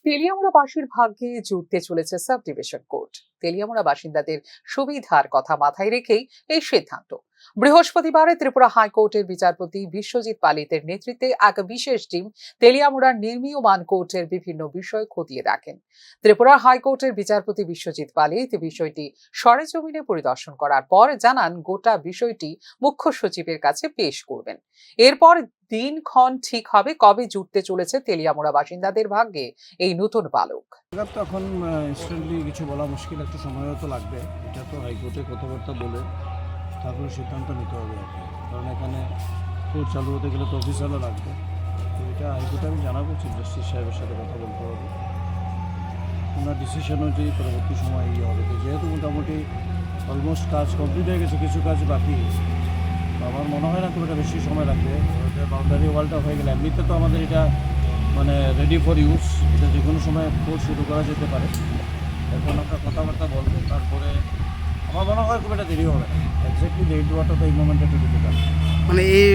তেলিয়ামুড়াবাসীর ভাগ্যে জুটতে চলেছে sub division court. Teliamura বাসিন্দাদের সুবিধার কথা মাথায় রেখেই এই সিদ্ধান্ত। বৃহস্পতিবার ত্রিপুরা হাইকোর্টের বিচারপতি বিশ্বজিৎ পালিতের নেতৃত্বে এক বিশেষ টিম তেলিয়ামুড়ার নির্মীয়মান কোর্টের বিভিন্ন বিষয় খতিয়ে দেখেন। ত্রিপুরা হাইকোর্টের বিচারপতি বিশ্বজিৎ পালিত বিষয়টি সরেজমিনে পরিদর্শন করার পর জানান গোটা বিষয়টি মুখ্য সচিবের কাছে পেশ করবেন। এরপর দিনক্ষণ ঠিক হবে কবে জুটতে চলেছে তেলিয়ামুড়া বাসিন্দাদের ভাগ্যে এই নতুন বালক। তো এখন ইনস্ট্যান্টলি কিছু বলা মুশকিল, একটু সময়ও তো লাগবে। এটা তো হাইকোর্টে কথাবার্তা বলে তারপরে সিদ্ধান্ত নিতে হবে আর কি, কারণ এখানে কোর্ট চালু হতে গেলে তো অফিসারও লাগবে। তো এটা হাইকোর্টে আমি জানাবো, চিফ জাস্টিস সাহেবের সাথে কথা বলতে হবে, ওনার ডিসিশন অনুযায়ী পরবর্তী সময় ইয়ে হবে। তো যেহেতু মোটামুটি অলমোস্ট কাজ কমপ্লিট হয়ে গেছে, কিছু কাজ বাকি, তো আমার মনে হয় না খুব একটা বেশি সময় লাগবে। বাউন্ডারি ওয়ালটা হয়ে গেলে এমনিতে তো আমাদের এটা মানে রেডি ফর ইউজ, এটা যে কোনো সময় কোর্স শুরু করা যেতে পারে। এখন আমরা কথাবার্তা বলবো, তারপরে আমার মনে হয় খুব একটা দেরি হবে না। এক্স্যাক্টলি ডেট ওয়াটা তো এই মোমেন্টে একটু দিতে পারে। মানে এই